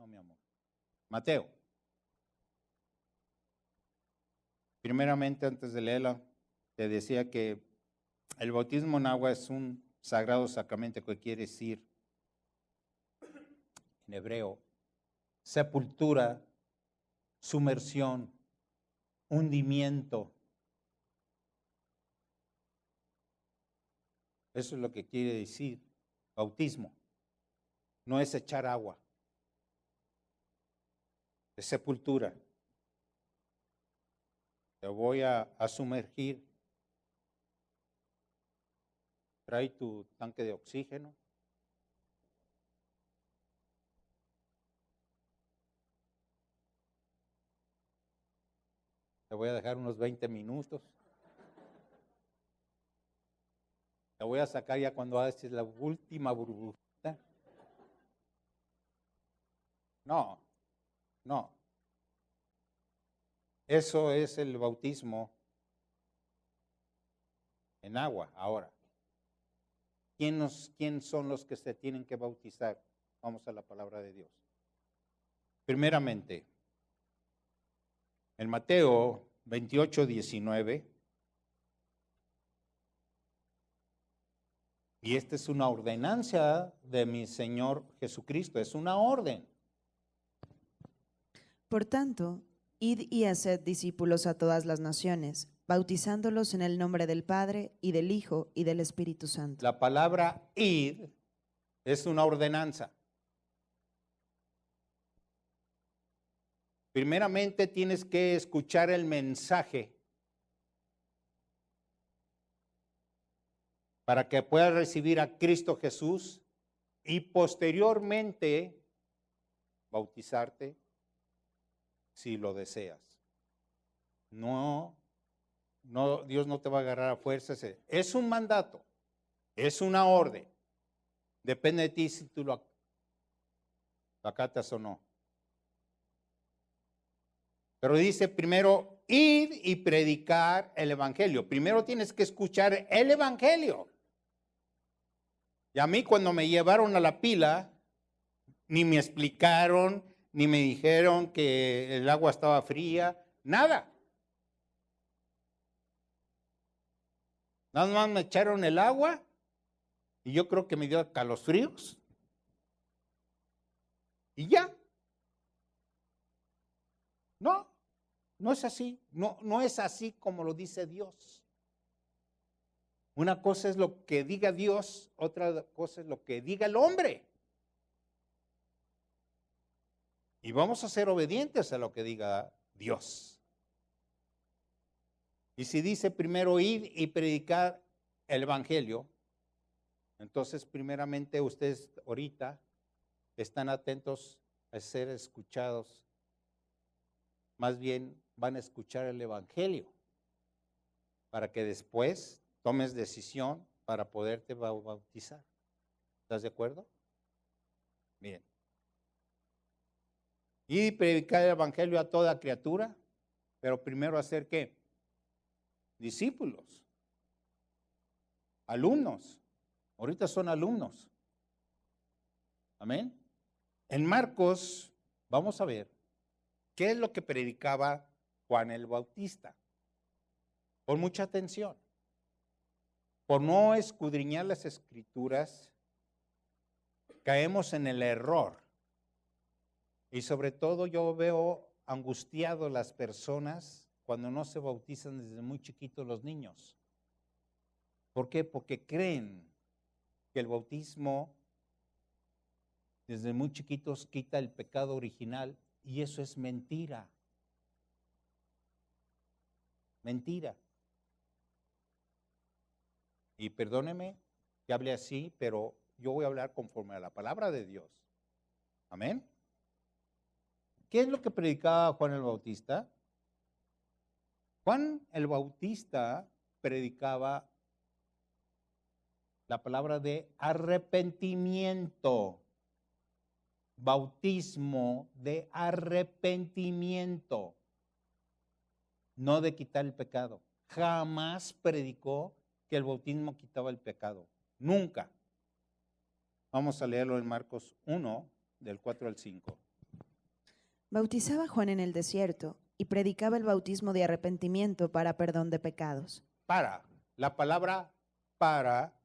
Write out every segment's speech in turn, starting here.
mi amor. Mateo. Primeramente, antes de leerla, te decía que el bautismo en agua es un sagrado sacramento que quiere decir, en hebreo, sepultura, sumersión, hundimiento. Eso es lo que quiere decir bautismo. No es echar agua, es sepultura. Te voy a sumergir. Trae tu tanque de oxígeno. Te voy a dejar unos 20 minutos. Te voy a sacar ya cuando haces la última burbujita. No, no. Eso es el bautismo en agua. Ahora, ¿quién son los que se tienen que bautizar? Vamos a la palabra de Dios. Primeramente, en Mateo 28:19, y esta es una ordenanza de mi Señor Jesucristo, es una orden. Por tanto, id y haced discípulos a todas las naciones, bautizándolos en el nombre del Padre, y del Hijo, y del Espíritu Santo. La palabra id es una ordenanza. Primeramente tienes que escuchar el mensaje para que puedas recibir a Cristo Jesús y posteriormente bautizarte si lo deseas. No, Dios no te va a agarrar a fuerzas. Es un mandato, es una orden. Depende de ti si tú lo acatas o no. Pero dice primero, id y predicar el evangelio. Primero tienes que escuchar el evangelio. Y a mí cuando me llevaron a la pila, ni me explicaron, ni me dijeron que el agua estaba fría, nada. Nada más me echaron el agua y yo creo que me dio calosfríos. Y ya. No es así. No es así como lo dice Dios. Una cosa es lo que diga Dios, otra cosa es lo que diga el hombre. Y vamos a ser obedientes a lo que diga Dios. Y si dice primero ir y predicar el evangelio, entonces primeramente ustedes ahorita están atentos a ser escuchados. Más bien van a escuchar el evangelio para que después tomes decisión para poderte bautizar. ¿Estás de acuerdo? Bien. Y predicar el evangelio a toda criatura, pero primero hacer ¿qué? Discípulos, alumnos. Ahorita son alumnos. Amén. En Marcos, vamos a ver, ¿qué es lo que predicaba Juan el Bautista? Pon mucha atención. Por no escudriñar las escrituras, caemos en el error. Y sobre todo yo veo angustiado las personas cuando no se bautizan desde muy chiquitos los niños. ¿Por qué? Porque creen que el bautismo desde muy chiquitos quita el pecado original y eso es mentira. Mentira. Y perdóneme que hable así, pero yo voy a hablar conforme a la palabra de Dios. Amén. ¿Qué es lo que predicaba Juan el Bautista? Juan el Bautista predicaba la palabra de arrepentimiento, bautismo de arrepentimiento, no de quitar el pecado. Jamás predicó que el bautismo quitaba el pecado, nunca. Vamos a leerlo en Marcos 1, del 4 al 5. Bautizaba Juan en el desierto y predicaba el bautismo de arrepentimiento para perdón de pecados. Para. La palabra para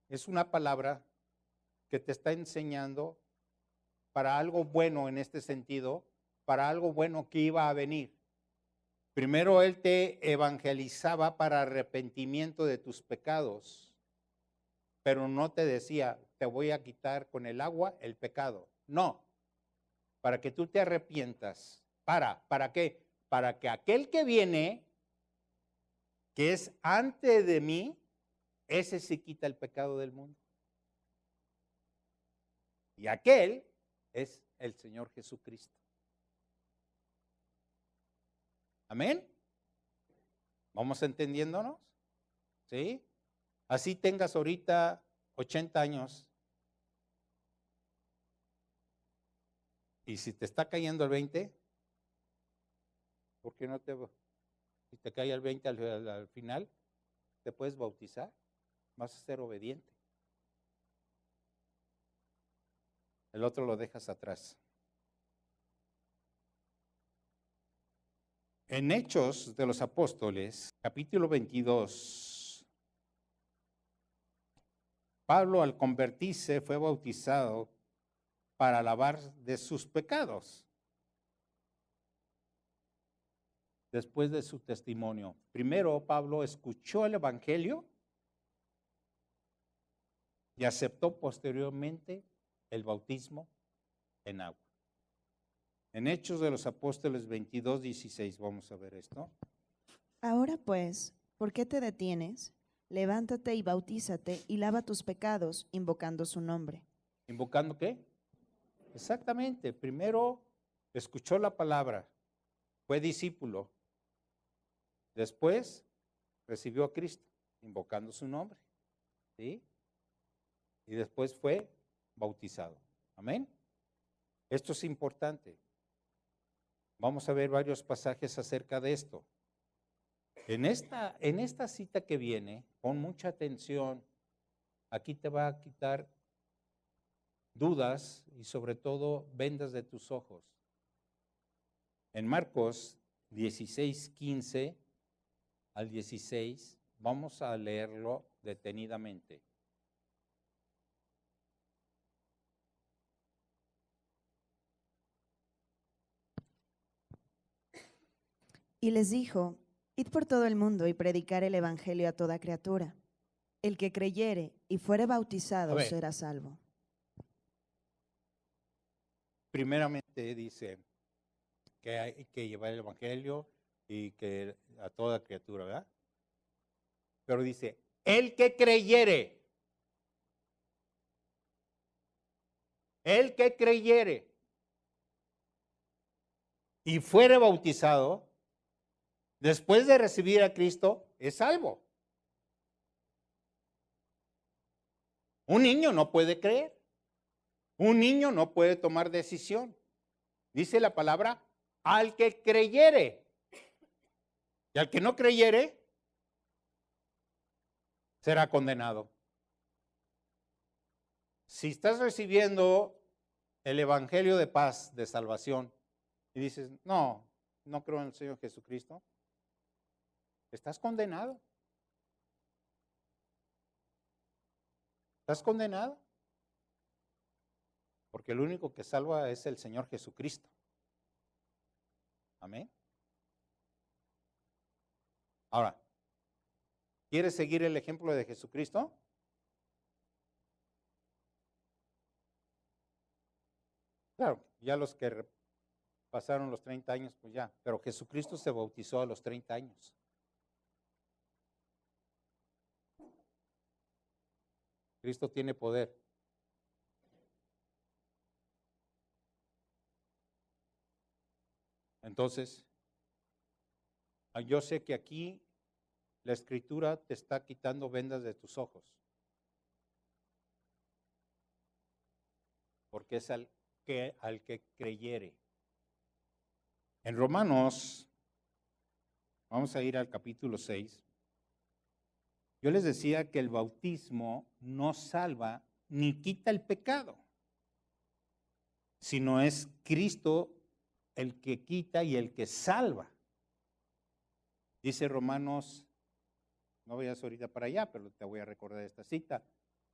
es una palabra que te está enseñando para algo bueno en este sentido, para algo bueno que iba a venir. Primero Él te evangelizaba para arrepentimiento de tus pecados, pero no te decía, te voy a quitar con el agua el pecado. No, para que tú te arrepientas. ¿Para qué? Para que aquel que viene, que es antes de mí, ese sí quita el pecado del mundo. Y aquel es el Señor Jesucristo. Amén. ¿Vamos entendiéndonos? ¿Sí? Así tengas ahorita 80 años. Y si te está cayendo el 20, ¿por qué no si te cae el 20 al final, te puedes bautizar? Vas a ser obediente. El otro lo dejas atrás. En Hechos de los Apóstoles, capítulo 22, Pablo al convertirse fue bautizado para lavar de sus pecados. Después de su testimonio. Primero Pablo escuchó el evangelio y aceptó posteriormente el bautismo en agua. En Hechos de los Apóstoles 22, 16, vamos a ver esto. Ahora pues, ¿por qué te detienes? Levántate y bautízate y lava tus pecados, invocando su nombre. ¿Invocando qué? Exactamente. Primero escuchó la palabra, fue discípulo. Después recibió a Cristo, invocando su nombre. ¿Sí? Y después fue bautizado. Amén. Esto es importante. Vamos a ver varios pasajes acerca de esto. En esta cita que viene, pon mucha atención. Aquí te va a quitar dudas y sobre todo vendas de tus ojos. En Marcos 16, 15 al 16, vamos a leerlo detenidamente. Y les dijo, id por todo el mundo y predicar el evangelio a toda criatura. El que creyere y fuere bautizado será salvo. Primeramente dice que hay que llevar el evangelio y que a toda criatura, ¿verdad? Pero dice, el que creyere, y fuere bautizado, después de recibir a Cristo, es salvo. Un niño no puede creer. Un niño no puede tomar decisión. Dice la palabra, al que creyere. Y al que no creyere, será condenado. Si estás recibiendo el evangelio de paz, de salvación, y dices, no creo en el Señor Jesucristo, estás condenado. ¿Estás condenado? Porque el único que salva es el Señor Jesucristo. Amén. Ahora, ¿quieres seguir el ejemplo de Jesucristo? Claro, ya los que pasaron los 30 años, pues ya, pero Jesucristo se bautizó a los 30 años. Cristo tiene poder. Entonces, yo sé que aquí la Escritura te está quitando vendas de tus ojos. Porque es al que creyere. En Romanos, vamos a ir al capítulo 6. Yo les decía que el bautismo no salva ni quita el pecado, sino es Cristo el que quita y el que salva. Dice Romanos, no vayas ahorita para allá, pero te voy a recordar esta cita.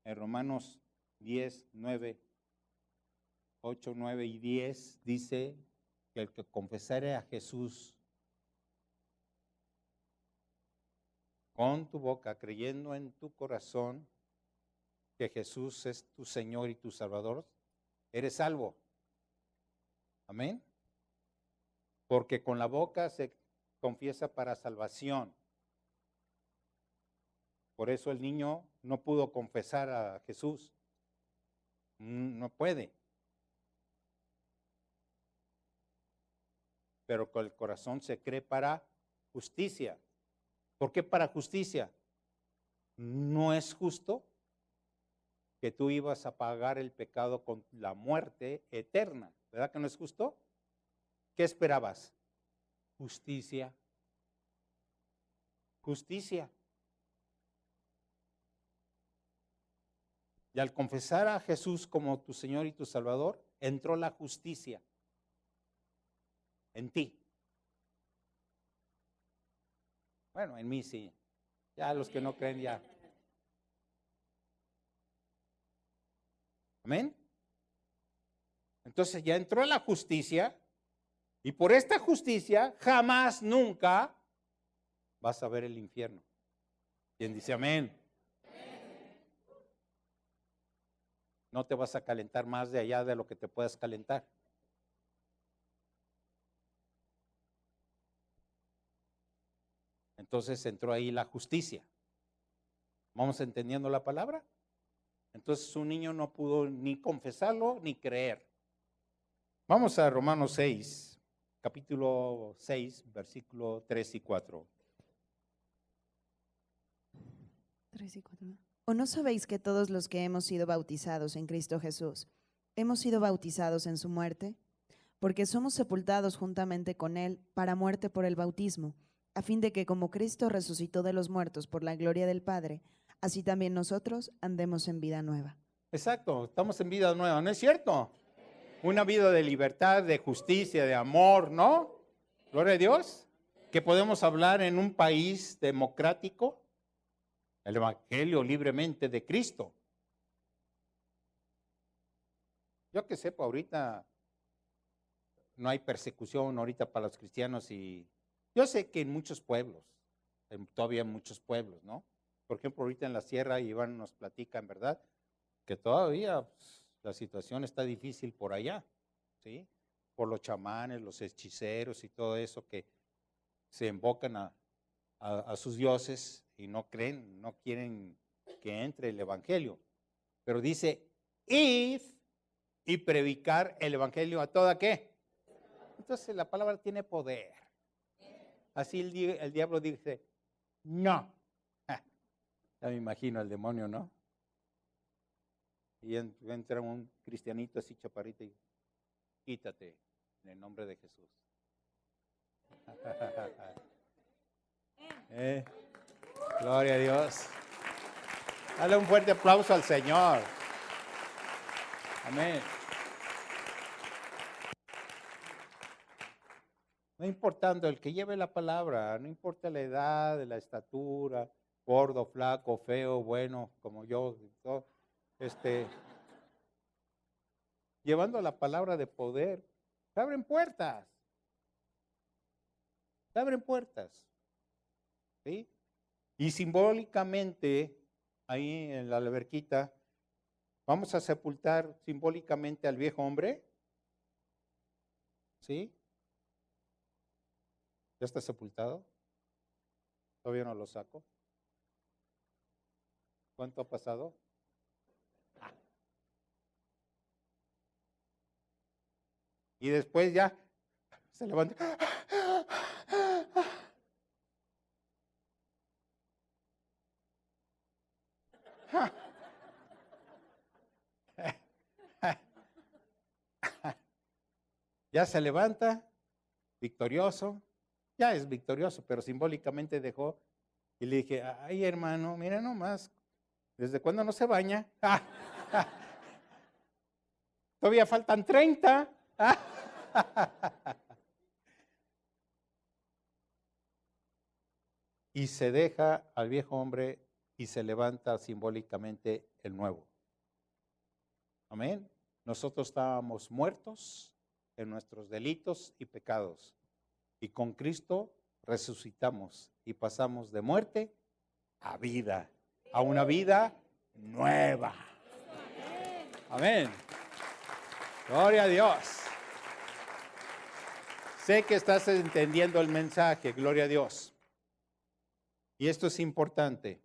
En Romanos 10, 9, 8, 9 y 10 dice que el que confesare a Jesús con tu boca, creyendo en tu corazón que Jesús es tu Señor y tu Salvador, eres salvo. Amén. Porque con la boca se confiesa para salvación. Por eso el niño no pudo confesar a Jesús. No puede. Pero con el corazón se cree para justicia. ¿Por qué para justicia? No es justo que tú ibas a pagar el pecado con la muerte eterna. ¿Verdad que no es justo? ¿Qué esperabas? Justicia. Justicia. Y al confesar a Jesús como tu Señor y tu Salvador, entró la justicia en ti. Bueno, en mí sí. Ya los que no creen ya. Amén. Entonces ya entró la justicia y por esta justicia jamás, nunca vas a ver el infierno. ¿Quién dice amén? No te vas a calentar más de allá de lo que te puedas calentar. Entonces entró ahí la justicia. ¿Vamos entendiendo la palabra? Entonces un niño no pudo ni confesarlo ni creer. Vamos a Romanos 6, capítulo 6, versículo 3 y 4. 3 y 4. ¿O no sabéis que todos los que hemos sido bautizados en Cristo Jesús, hemos sido bautizados en su muerte? Porque somos sepultados juntamente con Él para muerte por el bautismo, a fin de que como Cristo resucitó de los muertos por la gloria del Padre, así también nosotros andemos en vida nueva. Exacto, estamos en vida nueva, ¿no es cierto? Una vida de libertad, de justicia, de amor, ¿no? Gloria a Dios. Que podemos hablar en un país democrático, el evangelio libremente de Cristo. Yo que sepa, ahorita no hay persecución ahorita para los cristianos y yo sé que en muchos pueblos, todavía en muchos pueblos, ¿no? Por ejemplo, ahorita en la sierra, Iván nos platica, en verdad, que todavía pues, la situación está difícil por allá, ¿sí? Por los chamanes, los hechiceros y todo eso que se invocan a sus dioses y no creen, no quieren que entre el evangelio. Pero dice, id y predicar el evangelio a toda ¿qué? Entonces la palabra tiene poder. Así el diablo dice, no. Ya me imagino al demonio, ¿no? Y entra un cristianito así chaparrito y quítate en el nombre de Jesús. Gloria a Dios. Dale un fuerte aplauso al Señor. Amén. No importando el que lleve la palabra, no importa la edad, la estatura, gordo, flaco, feo, bueno, como yo, todo, llevando la palabra de poder, se abren puertas. Se abren puertas. ¿Sí? Y simbólicamente, ahí en la alberquita, vamos a sepultar simbólicamente al viejo hombre. ¿Sí? ¿Ya está sepultado? Todavía no lo saco. ¿Cuánto ha pasado? Y después ya se levanta. Ya se levanta, victorioso. Ya es victorioso, pero simbólicamente dejó. Y le dije, ay hermano, mira nomás, ¿desde cuándo no se baña? Todavía faltan 30. y se deja al viejo hombre y se levanta simbólicamente el nuevo. Amén. Nosotros estábamos muertos en nuestros delitos y pecados y con Cristo resucitamos y pasamos de muerte a vida, a una vida nueva. Amén. Gloria a Dios. Sé que estás entendiendo el mensaje, gloria a Dios. Y esto es importante.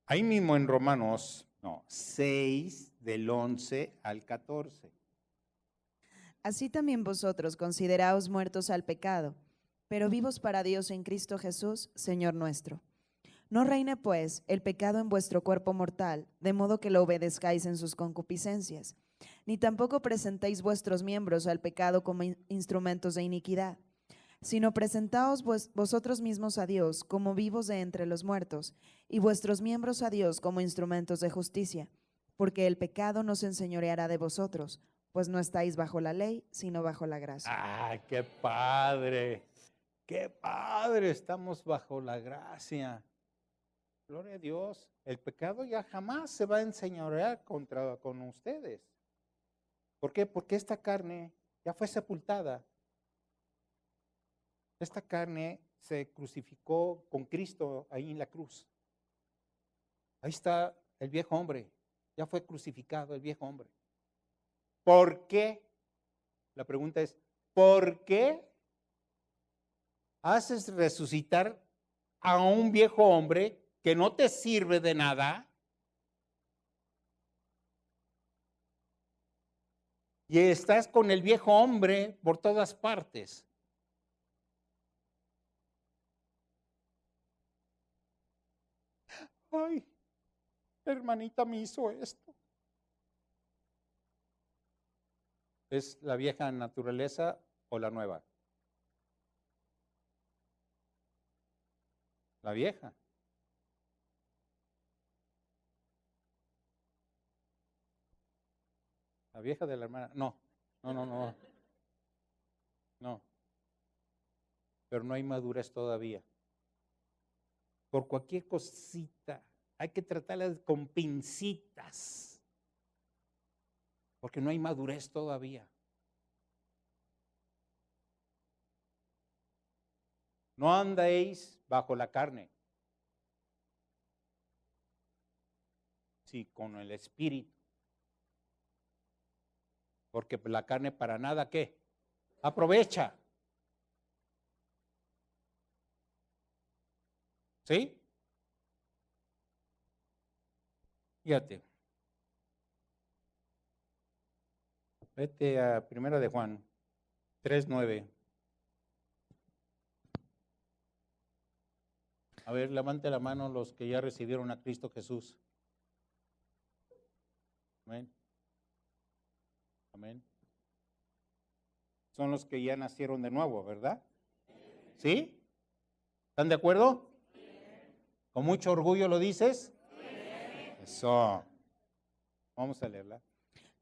Ahí mismo en Romanos 6, del 11 al 14. Así también vosotros consideraos muertos al pecado, pero vivos para Dios en Cristo Jesús, Señor nuestro. No reine, pues, el pecado en vuestro cuerpo mortal, de modo que lo obedezcáis en sus concupiscencias, ni tampoco presentéis vuestros miembros al pecado como instrumentos de iniquidad, sino presentaos vosotros mismos a Dios como vivos de entre los muertos, y vuestros miembros a Dios como instrumentos de justicia, porque el pecado no se enseñoreará de vosotros, pues no estáis bajo la ley, sino bajo la gracia. ¡Ay, qué padre! ¡Qué padre! Estamos bajo la gracia. Gloria a Dios. El pecado ya jamás se va a enseñorear con ustedes. ¿Por qué? Porque esta carne ya fue sepultada. Esta carne se crucificó con Cristo ahí en la cruz. Ahí está el viejo hombre. Ya fue crucificado el viejo hombre. ¿Por qué? La pregunta es, ¿por qué haces resucitar a un viejo hombre que no te sirve de nada? Y estás con el viejo hombre por todas partes. Ay, hermanita me hizo esto. ¿Es la vieja naturaleza o la nueva? La vieja. La vieja de la hermana. No. No. Pero no hay madurez todavía. Por cualquier cosita hay que tratarla con pincitas. Porque no hay madurez todavía. No andéis bajo la carne. Sí, con el espíritu. Porque la carne para nada, ¿qué? Aprovecha. ¿Sí? Fíjate. Vete a 1 de Juan 3:9. A ver, levante la mano los que ya recibieron a Cristo Jesús. Amén. Amén. Son los que ya nacieron de nuevo, ¿verdad? ¿Sí? ¿Están de acuerdo? ¿Con mucho orgullo lo dices? Eso. Vamos a leerla.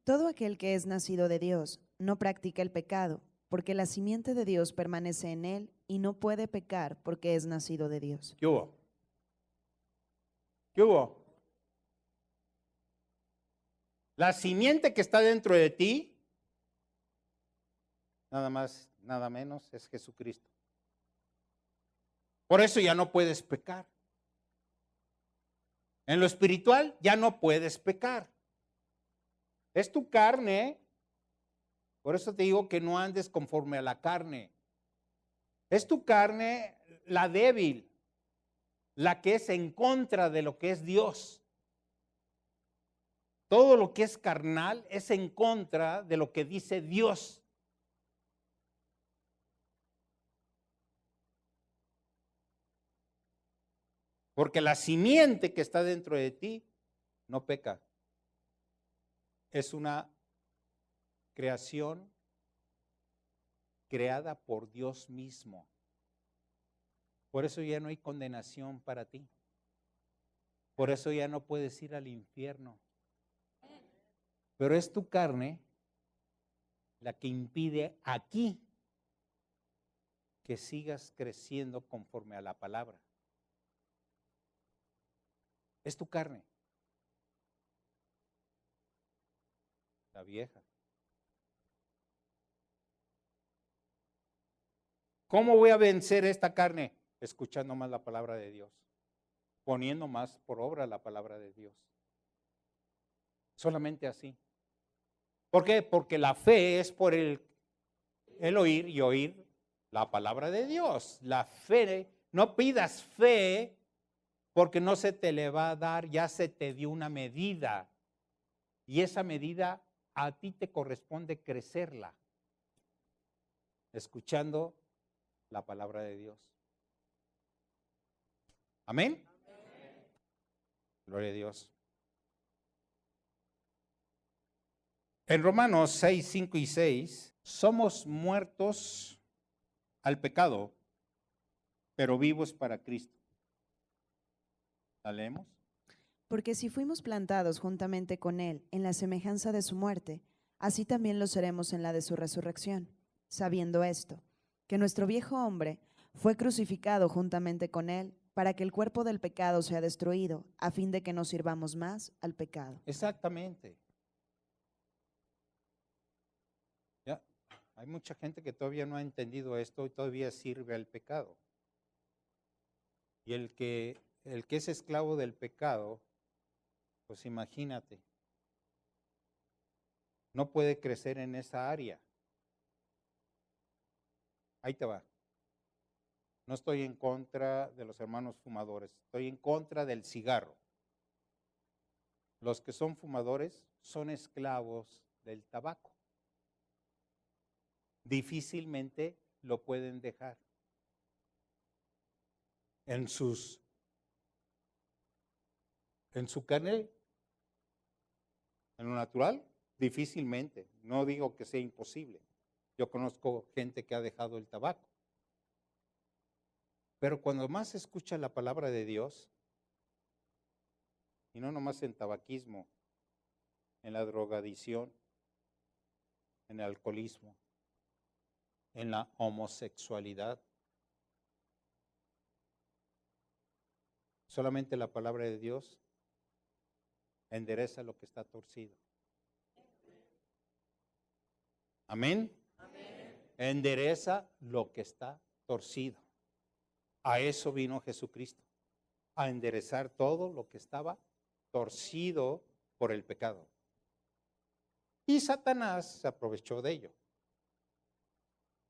Todo aquel que es nacido de Dios no practica el pecado, porque la simiente de Dios permanece en él y no puede pecar porque es nacido de Dios. ¿Qué hubo? ¿Qué hubo? La simiente que está dentro de ti, nada más, nada menos, es Jesucristo. Por eso ya no puedes pecar. En lo espiritual ya no puedes pecar. Es tu carne. Por eso te digo que no andes conforme a la carne. Es tu carne la débil, la que es en contra de lo que es Dios. Todo lo que es carnal es en contra de lo que dice Dios. Porque la simiente que está dentro de ti no peca. Es una creación creada por Dios mismo. Por eso ya no hay condenación para ti. Por eso ya no puedes ir al infierno. Pero es tu carne la que impide aquí que sigas creciendo conforme a la palabra. Es tu carne, la vieja. ¿Cómo voy a vencer esta carne? Escuchando más la palabra de Dios, poniendo más por obra la palabra de Dios. Solamente así. ¿Por qué? Porque la fe es por el oír y oír la palabra de Dios. La fe, no pidas fe porque no se te le va a dar, ya se te dio una medida. Y esa medida a ti te corresponde crecerla, escuchando la palabra de Dios. ¿Amén? Gloria a Dios. En Romanos 6, 5 y 6, somos muertos al pecado, pero vivos para Cristo. ¿La leemos? Porque si fuimos plantados juntamente con Él en la semejanza de su muerte, así también lo seremos en la de su resurrección, sabiendo esto, que nuestro viejo hombre fue crucificado juntamente con Él para que el cuerpo del pecado sea destruido, a fin de que no sirvamos más al pecado. Exactamente. Ya, hay mucha gente que todavía no ha entendido esto y todavía sirve al pecado. Y el que es esclavo del pecado, pues imagínate, no puede crecer en esa área. Ahí te va. No estoy en contra de los hermanos fumadores, estoy en contra del cigarro. Los que son fumadores son esclavos del tabaco. Difícilmente lo pueden dejar. En su carne, en lo natural, difícilmente. No digo que sea imposible. Yo conozco gente que ha dejado el tabaco. Pero cuando más escucha la palabra de Dios, y no nomás en tabaquismo, en la drogadicción, en el alcoholismo, en la homosexualidad, solamente la palabra de Dios endereza lo que está torcido. Amén. Endereza lo que está torcido. A eso vino Jesucristo, a enderezar todo lo que estaba torcido por el pecado. Y Satanás se aprovechó de ello.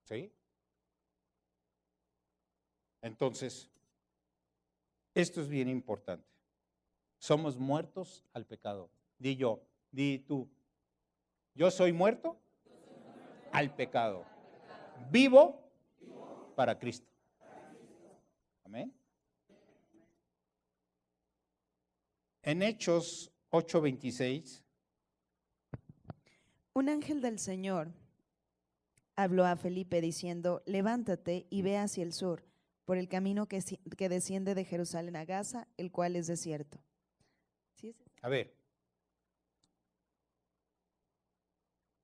¿Sí? Entonces, esto es bien importante. Somos muertos al pecado. Di yo, di tú. Yo soy muerto al pecado. Vivo para Cristo. Amén. En Hechos 8:26. Un ángel del Señor habló a Felipe diciendo, levántate y ve hacia el sur, por el camino que desciende de Jerusalén a Gaza, el cual es desierto. ¿Sí es? A ver.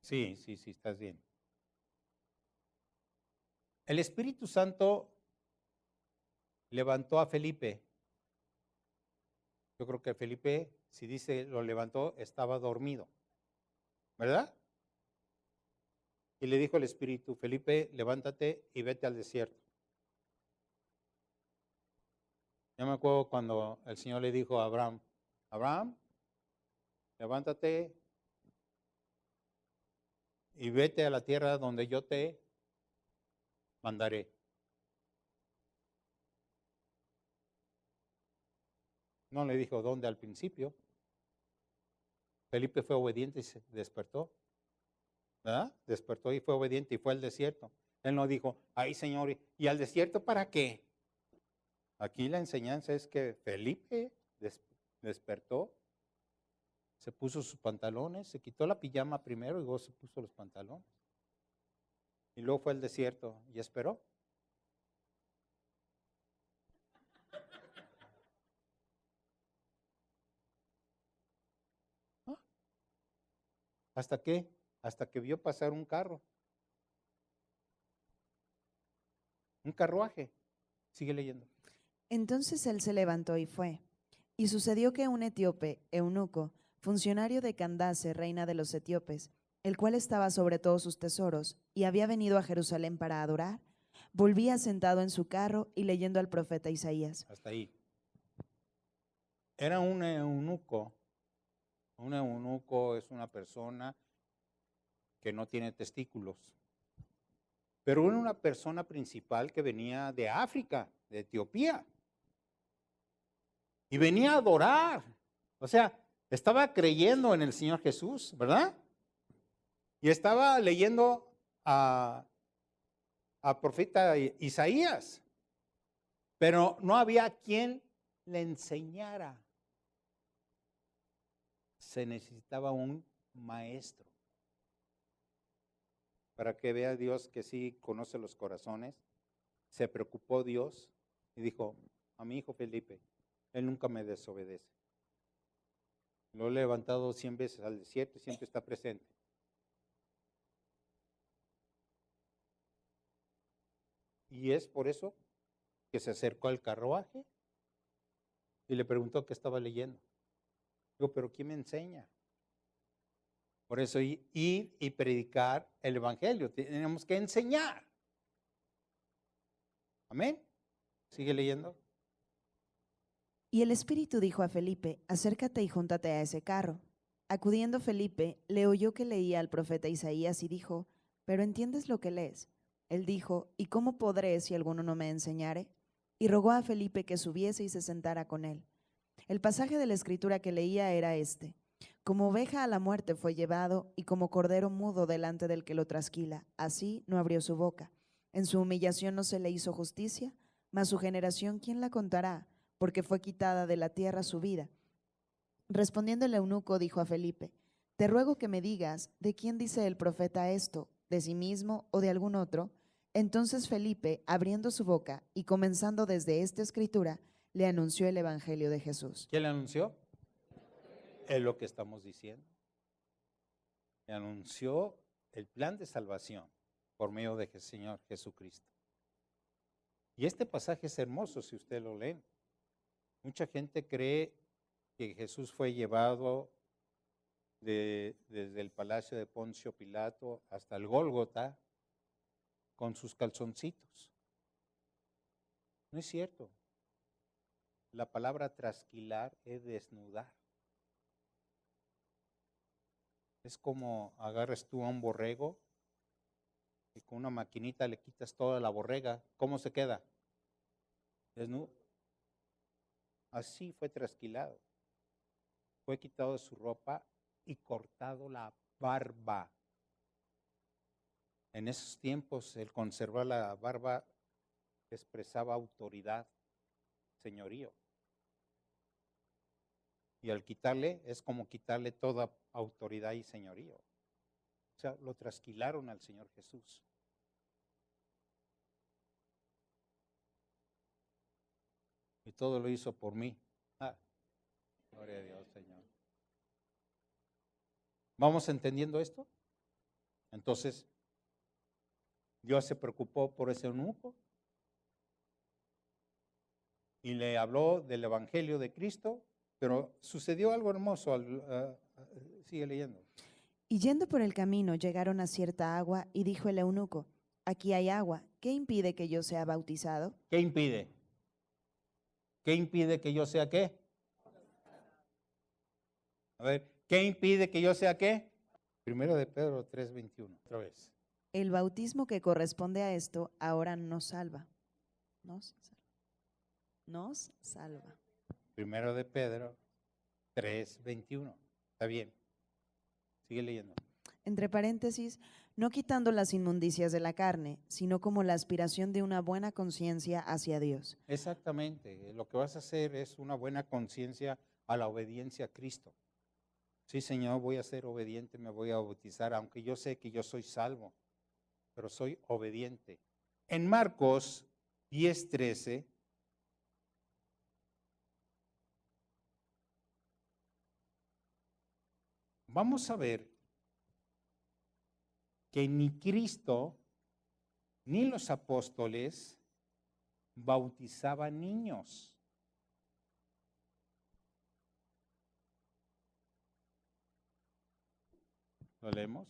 Sí, estás bien. El Espíritu Santo levantó a Felipe. Yo creo que Felipe, si dice lo levantó, estaba dormido. ¿Verdad? Y le dijo el Espíritu, Felipe, levántate y vete al desierto. Yo me acuerdo cuando el Señor le dijo a Abraham, Abraham, levántate y vete a la tierra donde yo te mandaré. No le dijo dónde al principio. Felipe fue obediente y se despertó. ¿Verdad? Despertó y fue obediente y fue al desierto. Él no dijo, ay Señor, ¿y al desierto para qué? Aquí la enseñanza es que Felipe despertó, se puso sus pantalones, se quitó la pijama primero y luego se puso los pantalones. Y luego fue al desierto y esperó. ¿Ah? ¿Hasta qué? Hasta que vio pasar un carro. Un carruaje. Sigue leyendo. Entonces él se levantó y fue. Y sucedió que un etíope, eunuco, funcionario de Candace, reina de los etíopes, el cual estaba sobre todos sus tesoros y había venido a Jerusalén para adorar, volvía sentado en su carro y leyendo al profeta Isaías. Hasta ahí. Era un eunuco. Un eunuco es una persona que no tiene testículos. Pero era una persona principal que venía de África, de Etiopía. Y venía a adorar. O sea, estaba creyendo en el Señor Jesús, ¿verdad? Y estaba leyendo a profeta Isaías. Pero no había quien le enseñara. Se necesitaba un maestro. Para que vea Dios que sí conoce los corazones. Se preocupó Dios y dijo, a mi hijo Felipe, él nunca me desobedece. Lo he levantado 100 veces al desierto y siempre está presente. Y es por eso que se acercó al carruaje y le preguntó qué estaba leyendo. Digo, pero ¿quién me enseña? Por eso ir y predicar el evangelio. Tenemos que enseñar. Amén. Sigue leyendo. Y el Espíritu dijo a Felipe, acércate y júntate a ese carro. Acudiendo Felipe, le oyó que leía al profeta Isaías y dijo, ¿pero entiendes lo que lees? Él dijo, ¿y cómo podré si alguno no me enseñare? Y rogó a Felipe que subiese y se sentara con él. El pasaje de la escritura que leía era este: como oveja a la muerte fue llevado, y como cordero mudo delante del que lo trasquila, así no abrió su boca. En su humillación no se le hizo justicia, mas su generación, ¿quién la contará? Porque fue quitada de la tierra su vida. Respondiendo el eunuco, dijo a Felipe, te ruego que me digas, ¿de quién dice el profeta esto? ¿De sí mismo o de algún otro? Entonces Felipe, abriendo su boca y comenzando desde esta escritura, le anunció el evangelio de Jesús. ¿Quién le anunció? Es lo que estamos diciendo. Le anunció el plan de salvación por medio de Señor Jesucristo. Y este pasaje es hermoso si usted lo lee. Mucha gente cree que Jesús fue llevado desde el palacio de Poncio Pilato hasta el Gólgota con sus calzoncitos. No es cierto. La palabra trasquilar es desnudar. Es como agarras tú a un borrego y con una maquinita le quitas toda la borrega. ¿Cómo se queda? Desnudo. Así fue trasquilado. Fue quitado de su ropa y cortado la barba. En esos tiempos el conservar la barba expresaba autoridad, señorío. Y al quitarle es como quitarle toda autoridad y señorío. O sea, lo trasquilaron al Señor Jesús. Y todo lo hizo por mí. Gloria a Dios, Señor. ¿Vamos entendiendo esto? Entonces, Dios se preocupó por ese eunuco y le habló del evangelio de Cristo, pero sucedió algo hermoso. Sigue leyendo. Y yendo por el camino llegaron a cierta agua y dijo el eunuco, aquí hay agua, ¿qué impide que yo sea bautizado? ¿Qué impide? ¿Qué impide que yo sea qué? A ver, ¿qué impide que yo sea qué? Primero de Pedro 3:21, otra vez. El bautismo que corresponde a esto ahora nos salva. Nos salva. Primero de Pedro 3:21. Está bien. Sigue leyendo. Entre paréntesis, no quitando las inmundicias de la carne, sino como la aspiración de una buena conciencia hacia Dios. Exactamente. Lo que vas a hacer es una buena conciencia a la obediencia a Cristo. Sí, Señor, voy a ser obediente, me voy a bautizar, aunque yo sé que yo soy salvo, pero soy obediente. En Marcos 10:13, vamos a ver que ni Cristo ni los apóstoles bautizaba niños. ¿Lo leemos?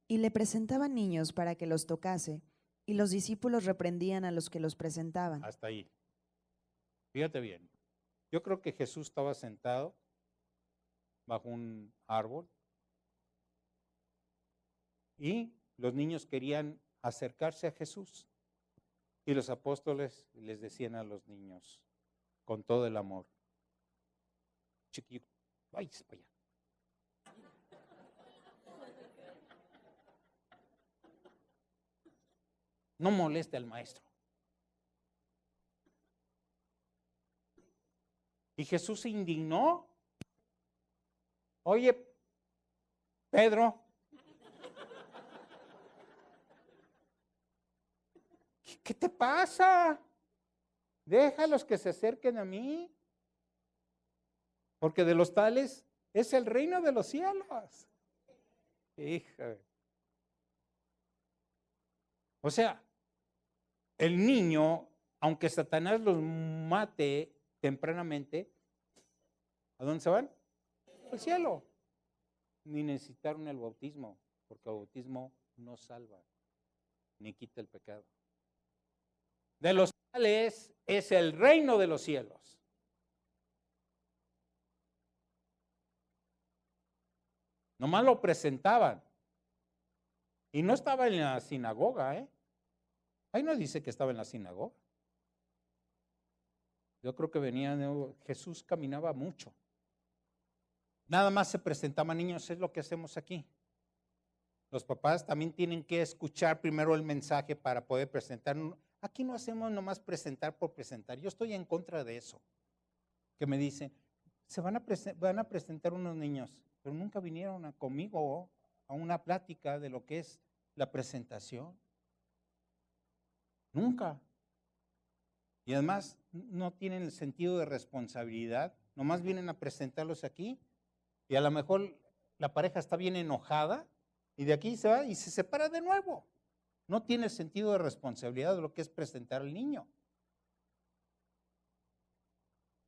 Y le presentaban niños para que los tocase, y los discípulos reprendían a los que los presentaban. Hasta ahí. Fíjate bien. Yo creo que Jesús estaba sentado bajo un árbol y los niños querían acercarse a Jesús. Y los apóstoles les decían a los niños, con todo el amor, chiquillo, váyase para allá. No moleste al maestro. Y Jesús se indignó. Oye, Pedro, ¿qué te pasa? Déjalos que se acerquen a mí, porque de los tales es el reino de los cielos. Hija. O sea, el niño, aunque Satanás los mate tempranamente, ¿a dónde se van? Al cielo. Ni necesitaron el bautismo, porque el bautismo no salva, ni quita el pecado. De los tales es el reino de los cielos. Nomás lo presentaban. Y no estaba en la sinagoga, ¿eh? Ahí no dice que estaba en la sinagoga. Yo creo que Jesús caminaba mucho. Nada más se presentaban niños, es lo que hacemos aquí. Los papás también tienen que escuchar primero el mensaje para poder presentar. Aquí no hacemos nomás presentar por presentar. Yo estoy en contra de eso. Que me dicen, van a presentar unos niños, pero nunca vinieron conmigo a una plática de lo que es la presentación. Nunca. Y además no tienen el sentido de responsabilidad. Nomás vienen a presentarlos aquí y a lo mejor la pareja está bien enojada y de aquí se va y se separa de nuevo. No tiene sentido de responsabilidad de lo que es presentar al niño.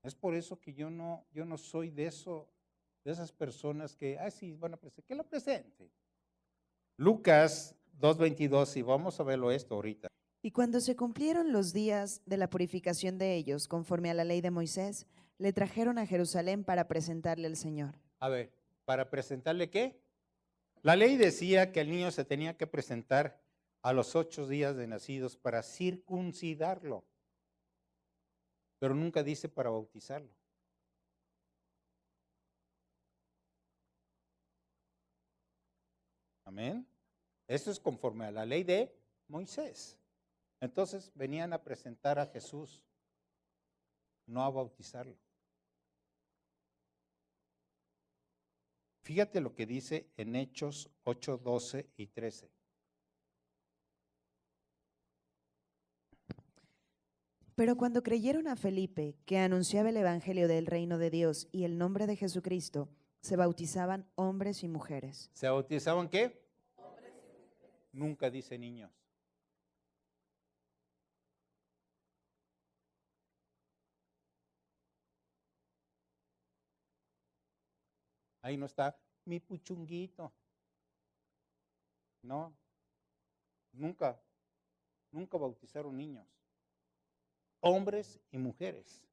Es por eso que yo no soy de esas personas que, sí, van a presentar, que lo presente. Lucas 2:22, y vamos a verlo esto ahorita. Y cuando se cumplieron los días de la purificación de ellos, conforme a la ley de Moisés, le trajeron a Jerusalén para presentarle al Señor. A ver, ¿para presentarle qué? La ley decía que el niño se tenía que presentar a los 8 días de nacidos para circuncidarlo, pero nunca dice para bautizarlo. Amén. Eso es conforme a la ley de Moisés. Entonces venían a presentar a Jesús, no a bautizarlo. Fíjate lo que dice en Hechos 8, 12 y 13. Pero cuando creyeron a Felipe, que anunciaba el evangelio del reino de Dios y el nombre de Jesucristo, se bautizaban hombres y mujeres. ¿Se bautizaban qué? Nunca dice niños. Ahí no está mi puchunguito. No, nunca bautizaron niños. Hombres y mujeres.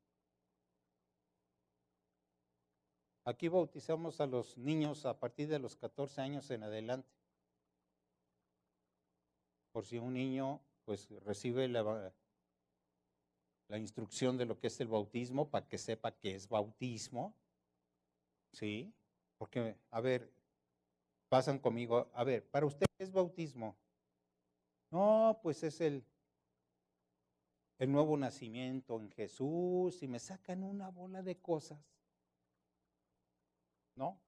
Aquí bautizamos a los niños a partir de los 14 años en adelante. Por si un niño pues recibe la instrucción de lo que es el bautismo, para que sepa qué es bautismo. ¿Sí? Porque, a ver, pasan conmigo, a ver, ¿para usted qué es bautismo? No, pues es el nuevo nacimiento en Jesús, y me sacan una bola de cosas. No,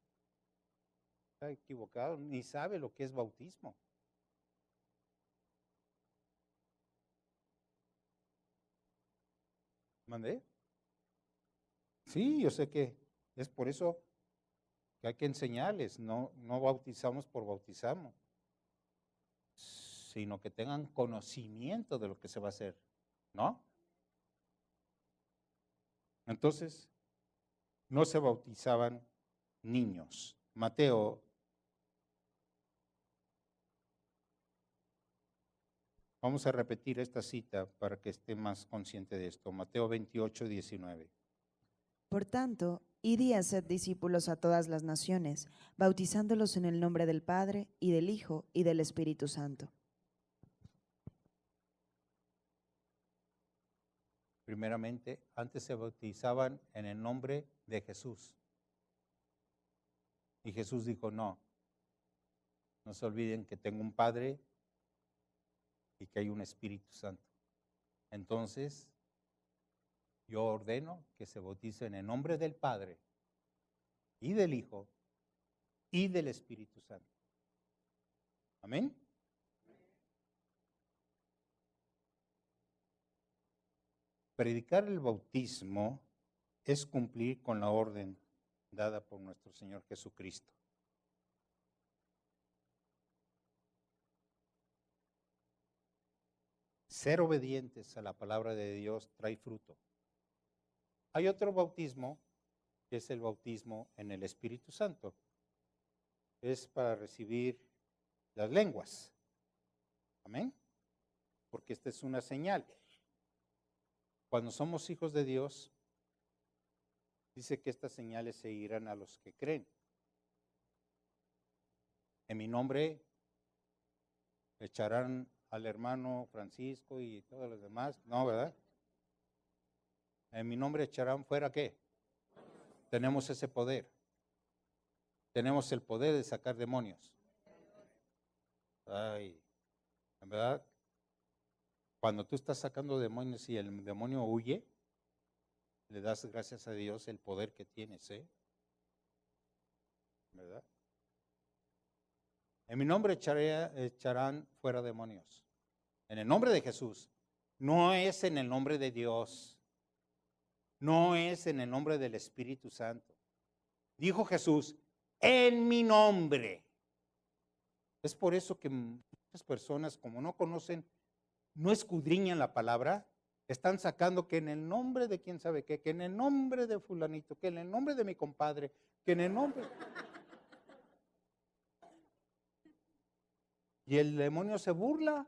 está equivocado, ni sabe lo que es bautismo. ¿Mandé? Sí, yo sé que es por eso que hay que enseñarles, no bautizamos por bautizamos, sino que tengan conocimiento de lo que se va a hacer, ¿no? Entonces, no se bautizaban niños. Mateo, vamos a repetir esta cita para que esté más consciente de esto. Mateo 28, 19. Por tanto, id y haced discípulos a todas las naciones, bautizándolos en el nombre del Padre, y del Hijo, y del Espíritu Santo. Primeramente, antes se bautizaban en el nombre de Jesús. Y Jesús dijo, no se olviden que tengo un Padre y que hay un Espíritu Santo. Entonces, yo ordeno que se bauticen en el nombre del Padre y del Hijo y del Espíritu Santo. Amén. Predicar el bautismo es cumplir con la orden dada por nuestro Señor Jesucristo. Ser obedientes a la palabra de Dios trae fruto. Hay otro bautismo, que es el bautismo en el Espíritu Santo. Es para recibir las lenguas. Amén. Porque esta es una señal. Cuando somos hijos de Dios, dice que estas señales seguirán a los que creen. En mi nombre echarán al hermano Francisco y todos los demás. No, ¿verdad? En mi nombre echarán fuera, ¿qué? Tenemos ese poder. Tenemos el poder de sacar demonios. Ay, en verdad, cuando tú estás sacando demonios y el demonio huye, le das gracias a Dios el poder que tienes, ¿eh? ¿Verdad? En mi nombre echarán fuera demonios. En el nombre de Jesús. No es en el nombre de Dios. No es en el nombre del Espíritu Santo. Dijo Jesús, en mi nombre. Es por eso que muchas personas, como no conocen, no escudriñan la palabra, están sacando que en el nombre de quién sabe qué, que en el nombre de fulanito, que en el nombre de mi compadre, que en el nombre... Y el demonio se burla.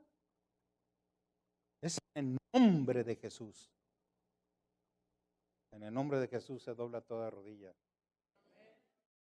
Es en el nombre de Jesús. En el nombre de Jesús se dobla toda rodilla.